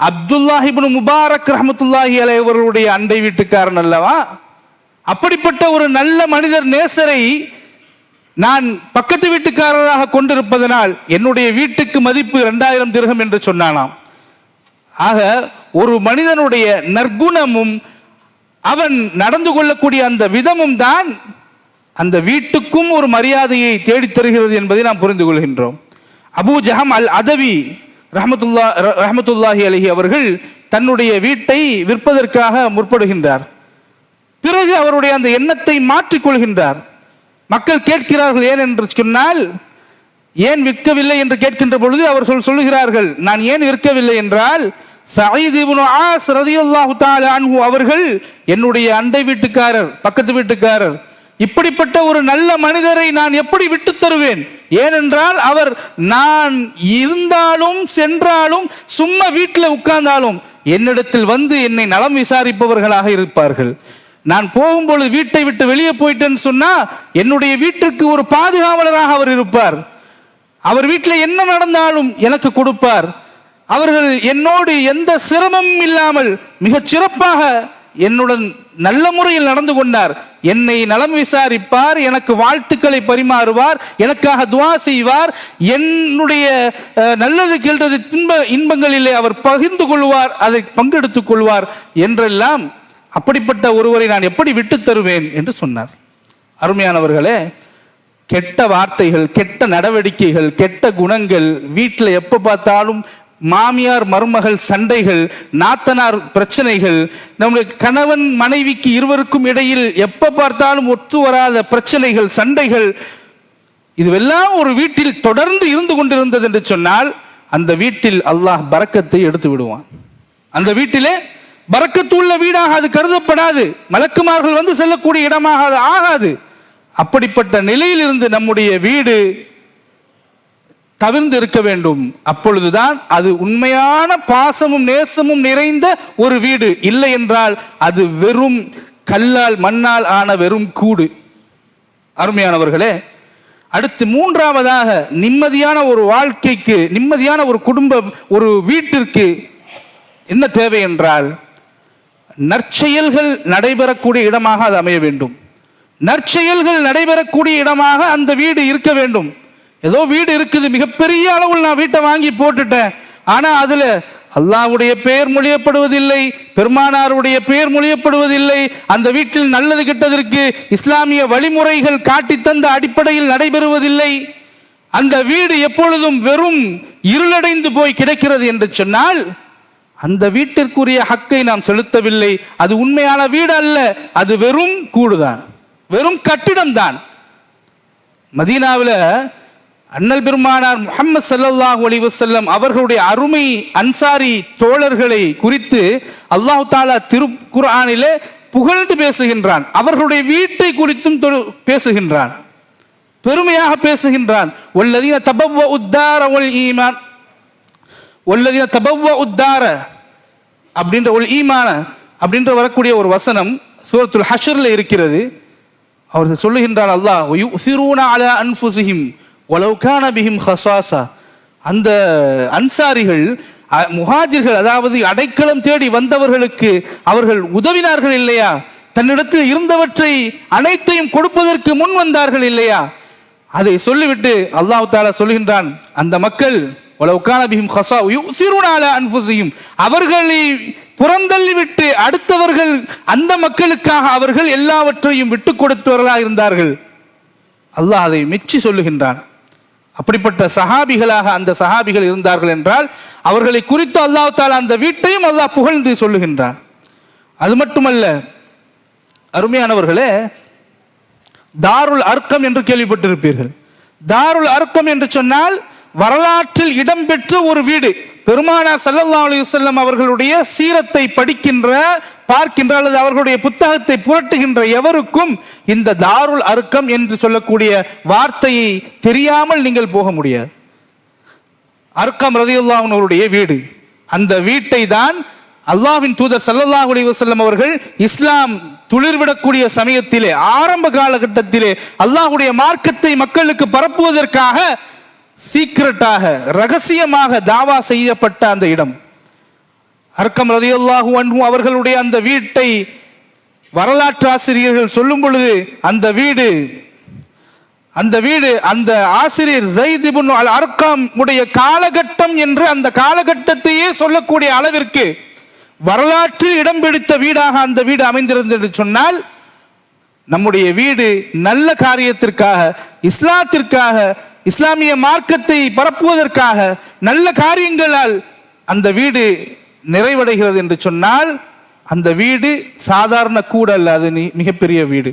[SPEAKER 1] அப்துல்லாஹ் இப்னு முபாரக் ரஹ்மத்துல்லாஹி அலைஹி அவர்களுடைய அண்டை வீட்டுக்காரன் அல்லவா, அப்படிப்பட்ட ஒரு நல்ல மனிதர் நேசரை நான் பக்கத்து வீட்டுக்காரராக கொண்டிருப்பதனால் என்னுடைய வீட்டுக்கு மதிப்பு 2000 திர்ஹம் என்று சொன்னானாம். ஆக ஒரு மனிதனுடைய நற்குணமும் அவன் நடந்து கொள்ளக்கூடிய அந்த விதமும் தான் அந்த வீட்டுக்கும் ஒரு மரியாதையை தேடித் தருகிறது என்பதை நாம் புரிந்து கொள்கின்றோம். அபூ ஜஹம் அல் அதவி ரஹ்மத்துல்லாஹி அலைஹி அவர்கள் தன்னுடைய வீட்டை விற்பதற்காக முற்படுகின்றார். பிறகு அவருடைய அந்த எண்ணத்தை மாற்றிக்கொள்கின்றார். மக்கள் கேட்கிறார்கள், ஏன் என்று சொன்னால், ஏன் விற்கவில்லை என்று கேட்கின்ற பொழுது அவர்கள் சொல்லுகிறார்கள், நான் ஏன் விற்கவில்லை என்றால், சயீத் இப்னு ஆஸ் ரலியல்லாஹு தஆலா அன்ஹு அவர்கள் என்னுடைய அண்டை வீட்டுக்காரர், பக்கத்து வீட்டுக்காரர், இப்படிப்பட்ட ஒரு நல்ல மனிதரை நான் எப்படி விட்டு தருவேன்? ஏனென்றால் அவர் நான் இருந்தாலும் சென்றாலும் சும்மா வீட்டில் உட்கார்ந்தாலும் என்னிடத்தில் வந்து என்னை நலம் விசாரிப்பவர்களாக இருப்பார்கள். நான் போகும்பொழுது வீட்டை விட்டு வெளியே போயிட்டேன்னு சொன்னா என்னுடைய வீட்டுக்கு ஒரு பாதுகாவலராக அவர் இருப்பார். அவர் வீட்டில் என்ன நடந்தாலும் எனக்கு கொடுப்பார். அவர்கள் என்னோடு எந்த சிரமமும் இல்லாமல் மிகச் சிறப்பாக என்னுடன் நல்ல முறையில் நடந்து கொண்டார். என்னை நலம் விசாரிப்பார், எனக்கு வாழ்த்துக்களை பரிமாறுவார், எனக்காக துஆ செய்வார், என்னுடைய நல்லது கெட்டது இன்பங்களிலே அவர் பகிர்ந்து கொள்வார், அதை பங்கெடுத்துக் கொள்வார் என்றெல்லாம். அப்படிப்பட்ட ஒருவரை நான் எப்படி விட்டு தருவேன் என்று சொன்னார். அருமையானவர்களே, கெட்ட வார்த்தைகள், கெட்ட நடவடிக்கைகள், கெட்ட குணங்கள், வீட்டில் எப்ப பார்த்தாலும் மாமியார் மருமகள் சண்டைகள், நாத்தனார் பிரச்சனைகள், நம்முடைய கணவன் மனைவிக்கு இருவருக்கும் இடையில் எப்ப பார்த்தாலும் ஒத்து வராத பிரச்சனைகள், சண்டைகள், இதுவெல்லாம் ஒரு வீட்டில் தொடர்ந்து இருந்து கொண்டிருந்தது என்று சொன்னால் அந்த வீட்டில் அல்லாஹ் பரக்கத்தை எடுத்து விடுவான். அந்த வீட்டிலே பரக்கத்துள்ள வீடாக அது கருதப்படாது. மலக்குமார்கள் வந்து செல்லக்கூடிய இடமாக அது ஆகாது. அப்படிப்பட்ட நிலையில் இருந்து நம்முடைய வீடு தவிர்ந்து இருக்க வேண்டும். அப்பொழுதுதான் அது உண்மையான பாசமும் நேசமும் நிறைந்த ஒரு வீடு. இல்லை என்றால் அது வெறும் கல்லால் மண்ணால் ஆன வெறும் கூடு. அருமையானவர்களே, அடுத்து மூன்றாவதாக நிம்மதியான ஒரு வாழ்க்கைக்கு, நிம்மதியான ஒரு குடும்பம், ஒரு வீட்டிற்கு என்ன தேவை என்றால் நற்செயல்கள் நடைபெறக்கூடிய இடமாக அது அமைய வேண்டும். நற்செயல்கள் நடைபெறக்கூடிய இடமாக அந்த வீடு இருக்க வேண்டும். ஏதோ வீடு இருக்குது, மிகப்பெரிய அளவில் நான் வீட்டை வாங்கி போட்டுட்டேன், ஆனா அதுல அல்லாஹ்வுடைய பெயர் மொழியப்படுவதில்லை, பெருமானாருடைய பெயர் மொழியப்படுவதில்லை, அந்த வீட்டில் நல்லது கெட்டதற்கு இஸ்லாமிய வழிமுறைகள் காட்டி தந்த அடிப்படையில் நடைபெறுவதில்லை, அந்த வீடு எப்பொழுதும் வெறும் இருளடைந்து போய் கிடைக்கிறது என்று சொன்னால் அந்த வீட்டிற்குரிய ஹக்கை நாம் செலுத்தவில்லை. அது உண்மையான வீடு அல்ல, அது வெறும் கூடுதான், வெறும் கட்டிடம் தான். மதீனாவில் அண்ணல் பெருமானார் முஹம்மது ஸல்லல்லாஹு அலைஹி வஸல்லம் அவர்களுடைய அருமை அன்சாரி தோழர்களை குறித்து அல்லாஹ் தஆலா திருக்குர்ஆனிலே புகழ்ந்து பேசுகின்றான். அவர்களுடைய வீட்டை குறித்தும் பேசுகின்றான், பெருமையாக பேசுகின்றான். வல்லதீன தபவ்வஉத் தார வல் ஈமான், வல்லதீன தபவ்வஉத் தார அப்படின்ற ஒரு ஈமான அப்படின்ற வரக்கூடிய ஒரு வசனம் சூரத்துல் ஹஷ்ர்ல இருக்கிறது. அவர் சொல்லுகின்றார், அல்லாஹ் யுஸிரூன அலா அன்ஃபுஸிஹிம் வலவ் கான பிஹிம் ஹஸாஸா. அந்த அன்சாரிகள், முஹாஜிர்கள், அதாவது அடைக்கலம் தேடி வந்தவர்களுக்கு அவர்கள் உதவினார்கள் இல்லையா? தன்னிடத்தில் இருந்தவற்றை அனைத்தையும் கொடுப்பதற்கு முன் வந்தார்கள் இல்லையா? அதை சொல்லிவிட்டு அல்லாஹ் தஆலா சொல்கின்றான், அந்த மக்கள் வலவ் கான பிஹிம் ஹஸா யுஸிரூன அலா அன்ஃபுஸிஹிம், அவர்களை புறந்தள்ளிவிட்டு அடுத்தவர்கள், அந்த மக்களுக்காக அவர்கள் எல்லாவற்றையும் விட்டு கொடுத்தவர்களாக இருந்தார்கள். அல்லாஹ் அதை மெச்சி சொல்லுகின்றான். அப்படிப்பட்ட சஹாபிகளாக அந்த சஹாபிகள் இருந்தார்கள் என்றால் அவர்களை குறித்து அல்லாஹ் தஆலா அந்த வீட்டையும் அல்லாஹ் புகழ்ந்து சொல்லுகின்றான். அது மட்டுமல்ல அருமையானவர்களே, தாருல் அர்க்கம் என்று கேள்விப்பட்டிருப்பீர்கள். தாருல் அர்க்கம் என்று சொன்னால் வரலாற்றில் இடம்பெற்ற ஒரு வீடு. பெருமானார் ஸல்லல்லாஹு அலைஹி வஸல்லம் அவர்களுடைய சீரத்தை படிக்கின்ற, பார்க்கின்ற அல்லது அவர்களுடைய புத்தகத்தை புரட்டுகின்ற எவருக்கும் இந்த தாருல் அர்க்கம் என்று சொல்லக்கூடிய வார்த்தையை தெரியாமல் நீங்கள் போக முடியாது. அர்க்கம் ரலியல்லாஹு அன்ஹு அவருடைய வீடு. அந்த வீட்டை தான் அல்லாஹ்வின் தூதர் ஸல்லல்லாஹு அலைஹி வஸல்லம் அவர்கள் இஸ்லாம் துளிர்விடக்கூடிய சமயத்திலே, ஆரம்ப காலகட்டத்திலே அல்லாஹ்வுடைய மார்க்கத்தை மக்களுக்கு பரப்புவதற்காக சீக்கிரட்டாக, ரகசியமாக தாவா செய்யப்பட்ட அந்த இடம். அர்க்கம் ரலியல்லாஹு அன்ஹு அவர்களுடைய அந்த வீட்டை வரலாற்று ஆசிரியர்கள் சொல்லும் பொழுது அந்த வீடு அந்த ஆசிரியர் ஸைத் இப்னு அல் அர்கம் உடைய காலகட்டம் என்று அந்த காலகட்டத்தையே சொல்லக்கூடிய அளவிற்கு வரலாற்றில் இடம் பிடித்த வீடாக அந்த வீடு அமைந்திருந்தது என்று சொன்னால், நம்முடைய வீடு நல்ல காரியத்திற்காக, இஸ்லாத்திற்காக, இஸ்லாமிய மார்க்கத்தை பரப்புவதற்காக, நல்ல காரியங்களால் அந்த வீடு நிறைவடைகிறது என்று சொன்னால் அந்த வீடு சாதாரண கூட அல்ல, அது மிகப்பெரிய வீடு.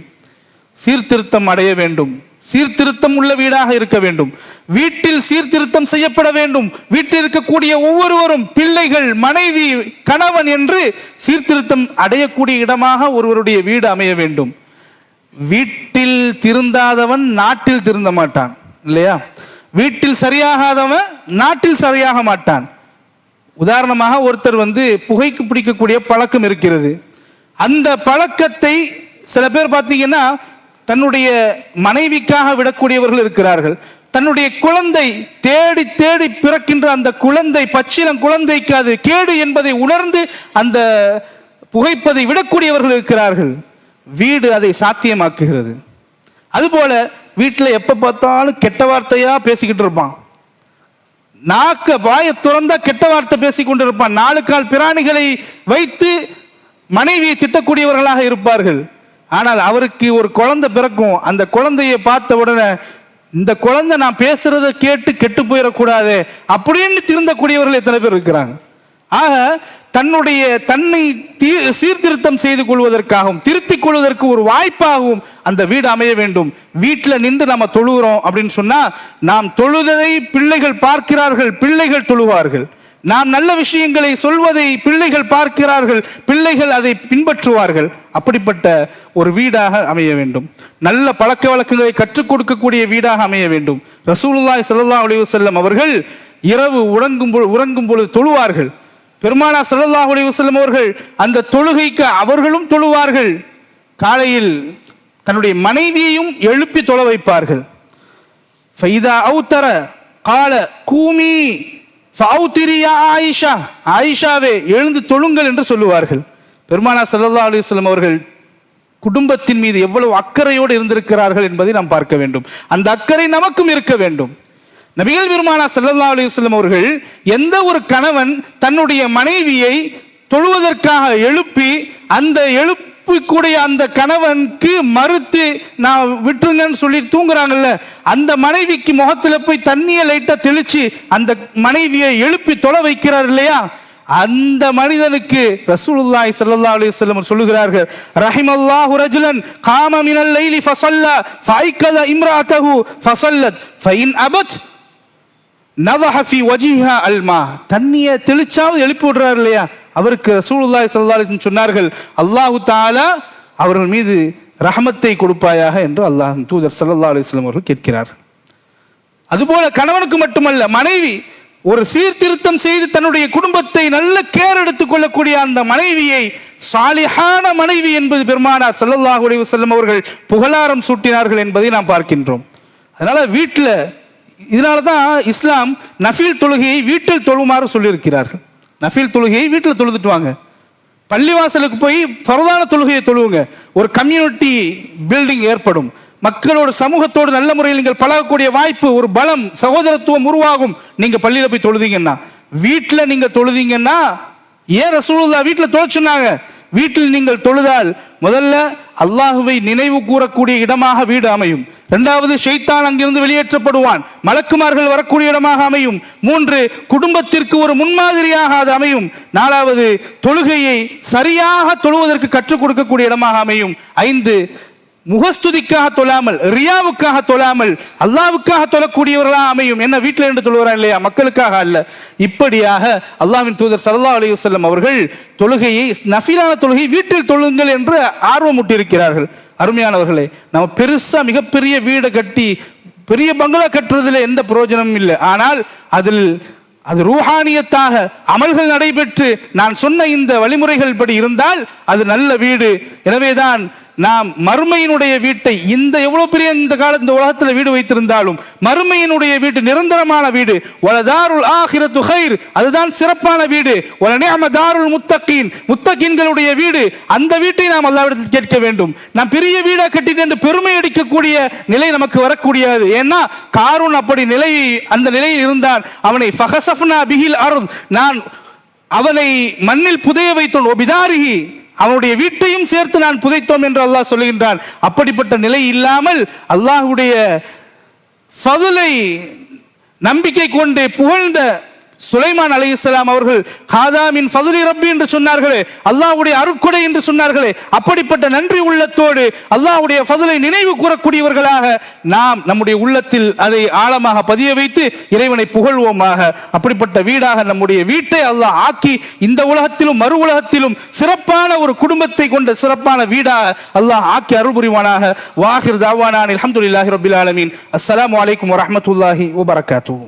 [SPEAKER 1] சீர்திருத்தம் அடைய வேண்டும், சீர்திருத்தம் உள்ள வீடாக இருக்க வேண்டும். வீட்டில் சீர்திருத்தம் செய்யப்பட வேண்டும். வீட்டில் இருக்கக்கூடிய ஒவ்வொருவரும், பிள்ளைகள், மனைவி, கணவன் என்று சீர்திருத்தம் அடையக்கூடிய இடமாக ஒருவருடைய வீடு அமைய வேண்டும். வீட்டில் திருந்தாதவன் நாட்டில் திருந்த மாட்டான் இல்லையா? வீட்டில் சரியாகாதவன் நாட்டில் சரியாக மாட்டான். உதாரணமாக ஒருத்தர் புகைக்கு பிடிக்கக்கூடிய பழக்கம் இருக்கிறது. அந்த பழக்கத்தை சில பேர் பார்த்தீங்கன்னா தன்னுடைய மனைவிக்காக விடக்கூடியவர்கள் இருக்கிறார்கள். தன்னுடைய குழந்தை தேடி தேடி பிறக்கின்ற அந்த குழந்தை, பச்சிளம் குழந்தைக்கு அது கேடு என்பதை உணர்ந்து அந்த புகைப்பதை விடக்கூடியவர்கள் இருக்கிறார்கள். வீடு அதை சாத்தியமாக்குகிறது. அதுபோல வீட்டில் எப்ப பார்த்தாலும் கெட்ட வார்த்தையா பேசிக்கிட்டு இருப்பான். நாக்க வாய துறந்தா கெட்ட வார்த்தை பேசிக் கொண்டிருப்பான். 4 கால் பிராணிகளை வைத்து மனைவியை திட்டக்கூடியவர்களாக இருப்பார்கள். ஆனால் அவருக்கு ஒரு குழந்தை பிறக்கும். அந்த குழந்தையை பார்த்த உடனே இந்த குழந்தை நான் பேசுறத கேட்டு கெட்டு போயிடக்கூடாது அப்படின்னு திருந்தக்கூடியவர்கள் எத்தனை பேர் இருக்கிறாங்க. ஆக தன்னை சீர்திருத்தம் செய்து கொள்வதற்காகவும் திருத்திக் கொள்வதற்கு ஒரு வாய்ப்பாகவும் அந்த வீடு அமைய வேண்டும். வீட்டில் நின்று நம்ம தொழுகிறோம் அப்படின்னு சொன்னா நாம் தொழுதை பிள்ளைகள் பார்க்கிறார்கள், பிள்ளைகள் தொழுவார்கள். நாம் நல்ல விஷயங்களை சொல்வதை பிள்ளைகள் பார்க்கிறார்கள், பிள்ளைகள் அதை பின்பற்றுவார்கள். அப்படிப்பட்ட ஒரு வீடாக அமைய வேண்டும். நல்ல பழக்க வழக்கங்களை கற்றுக் கொடுக்கக்கூடிய வீடாக அமைய வேண்டும். ரசூலுல்லாஹி ஸல்லல்லாஹு அலைஹி வஸல்லம் அவர்கள் இரவு உறங்கும் பொழுது தொழுவார்கள். பெருமானார் ஸல்லல்லாஹு அலைஹி வஸல்லம் அவர்கள் அந்த தொழுகைக்கு அவர்களும் தொழுவார்கள். காலையில் தன்னுடைய மனைவியையும் எழுப்பி தொழ வைப்பார்கள். ஃபைதா அவுத்தர கால கூமி ஃபௌத்திரியா ஆயிஷா, ஆயிஷாவே எழுந்து தொழுங்கள் என்று சொல்லுவார்கள். பெருமானார் ஸல்லல்லாஹு அலைஹி வஸல்லம் அவர்கள் குடும்பத்தின் மீது எவ்வளவு அக்கறையோடு இருந்திருக்கிறார்கள் என்பதை நாம் பார்க்க வேண்டும். அந்த அக்கறை நமக்கும் இருக்க வேண்டும். நபிகள் பெருமானார் ஸல்லல்லாஹு அலைஹி வஸல்லம் அவர்கள் எந்த ஒரு கணவன் தன்னுடைய மனைவியை தொழுவதற்காக எழுப்பி அந்த எழுப்பக்கூடிய அந்த கணவனுக்கு மறுத்து நான் விட்டுருங்கன்னு சொல்லி தூங்குறாங்கல்ல, அந்த மனைவிக்கு முகத்துல போய் தண்ணியை லைட்டா தெளிச்சு அந்த மனைவியை எழுப்பி தொழ வைக்கிறார் இல்லையா, அந்த மனிதனுக்கு ரசூலுல்லாஹி ஸல்லல்லாஹு அலைஹி வஸல்லம் சொல்லுகிறார்கள், ரஹிமல்லாஹு ரஜுலன் காம மினல் லைலி ஃபஸல்லா ஃபைக்கத இம்ராஅத்தஹு ஃபஸல்லத் ஃபஇன் அபத் நதஹ ஃபீ வஜிஹா அல்மா. தண்ணியை தெளிச்சாவது எழுப்பி விடுறார் இல்லையா, அவருக்கு ரசூலுல்லாஹி ஸல்லல்லாஹு அலைஹி வஸல்லம் சொன்னார்கள், அல்லாஹு தஆலா அவர்கள் மீது ரஹமத்தை கொடுப்பாயாக என்று அல்லாஹ் தூதர் ஸல்லல்லாஹு அலைஹி வஸல்லம் அவர்கள் கேட்கிறார். அதுபோல கணவனுக்கு மட்டுமல்ல, மனைவி ஒரு சீர்திருத்தம் செய்து தன்னுடைய குடும்பத்தை நல்ல கேர் எடுத்துக் கொள்ளக்கூடிய அந்த மனைவியை சாலிஹான மனைவி என்பது பெருமானார் ஸல்லல்லாஹு அலைஹி வஸல்லம் அவர்கள் புகழாரம் சூட்டினார்கள் என்பதை நாம் பார்க்கின்றோம். அதனால வீட்டில், இதனாலதான் இஸ்லாம் நஃபில் தொழுகையை வீட்டில் தொழுமாறு சொல்லியிருக்கிறார்கள். நஃபில் தொழுகையை வீட்டில் தொழுதுட்டு வாங்க, பள்ளிவாசலுக்கு போய் பரதான தொழுகையை தொழுவுங்க. ஒரு கம்யூனிட்டி பில்டிங் ஏற்படும், மக்களோட சமூகத்தோடு நல்ல முறையில் நீங்கள் பழகக்கூடிய வாய்ப்பு, ஒரு பலம், சகோதரத்துவம் உருவாகும். நீங்க பள்ளியில போய் தொழுதீங்கன்னா, வீட்டில் நீங்க தொழுதீங்கன்னா, ஏன் ரசூலுல்லாஹ் வீட்டில் தொழ சொன்னாங்க? வீட்டில் நீங்கள் தொழுதால் முதல்ல அல்லாஹுவை நினைவு கூறக்கூடிய இடமாக வீடு அமையும். இரண்டாவது, ஷைத்தான் அங்கிருந்து வெளியேற்றப்படுவான், மலக்குமார்கள் வரக்கூடிய இடமாக அமையும். மூன்று, குடும்பத்திற்கு ஒரு முன்மாதிரியாக அது அமையும். நாலாவது, தொழுகையை சரியாக தொழுவதற்கு கற்றுக் கொடுக்கக்கூடிய இடமாக அமையும். ஐந்து, முகஸ்துதிக்காக தொழாமல், ரியாவுக்காக தொழாமல் அல்லாவுக்காக தொழக்கூடியவர்களாக அமையும். என்ன, வீட்டில் இருந்து தொழுகிறா இல்லையா, மக்களுக்காக அல்ல. இப்படியாக அல்லாஹ்வின் தூதர் ஸல்லல்லாஹு அலைஹி வஸல்லம் அவர்கள் தொழுகையை, நஃபிலான தொழுகை வீட்டில் தொழுங்கள் என்று ஆர்வமூட்டியிருக்கிறார்கள். அருமையானவர்களே, நம்ம பெருசா மிகப்பெரிய வீடை கட்டி பெரிய பங்களா கட்டுறதுல எந்த பிரயோஜனமும் இல்லை. ஆனால் அது ரூஹானியத்தாக அமல்கள் நடைபெற்று நான் சொன்ன இந்த வழிமுறைகள் படி இருந்தால் அது நல்ல வீடு. எனவேதான் நாம் மறுமையினுடைய வீட்டை, இந்த எவ்வளவு பெரிய இந்த காலத்து இந்த உலகத்தில் வீடு வைத்திருந்தாலும் மறுமையினுடைய வீடு நிரந்தரமான வீடு, வலதாருல் ஆகிரத்து கைர், அதுதான் சிறப்பான வீடு. வலநிஅம தாருல் முத்தகீன், முத்தகீன்களுடைய வீடு, அந்த வீட்டை நாம் அல்லாஹ்விடத்தில் கேட்க வேண்டும். நாம் பெரிய வீடா கட்டிட்டு என்று பெருமை அடிக்கக்கூடிய நிலை நமக்கு வரக்கூடியது. ஏன்னா காரூன் அப்படி அந்த நிலையில் இருந்தான். அவனை ஃபகஸஃப்னா பிஹில் அர்த், நான் அவனை மண்ணில் புதைய வைத்தோம், ஒபிதாரிஹி, அவனுடைய வீட்டையும் சேர்த்து நான் புதைத்தோம் என்று அல்லாஹ் சொல்லுகின்றான். அப்படிப்பட்ட நிலை இல்லாமல் அல்லாஹ்வுடைய ஃபதுலை நம்பிக்கை கொண்டு புகழ்ந்த சுலைமான் அலைஹிஸ்ஸலாம் அவர்கள் ஹாதா மின் ஃபதுலி ரப்பி என்று சொன்னார்களே, அல்லாஹ்வுடைய அருட்கொடை என்று சொன்னார்களே, அப்படிப்பட்ட நன்றி உள்ளத்தோடு அல்லாஹ்வுடைய ஃபதுலை நினைவு கூறக்கூடியவர்களாக நாம் நம்முடைய உள்ளத்தில் அதை ஆழமாக பதிய வைத்து இறைவனை புகழ்வோமாக. அப்படிப்பட்ட வீடாக நம்முடைய வீட்டை அல்லாஹ் ஆக்கி இந்த உலகத்திலும் மறு உலகத்திலும் சிறப்பான ஒரு குடும்பத்தை கொண்ட சிறப்பான வீடாக அல்லாஹ் ஆக்கி அருள் புரிவானாக. வாஹிர் தாவானா அல்ஹம்துலில்லாஹி ரப்பில் ஆலமீன். அஸ்ஸலாமு அலைக்கும் வரஹ்மத்துல்லாஹி வபரகாத்துஹு.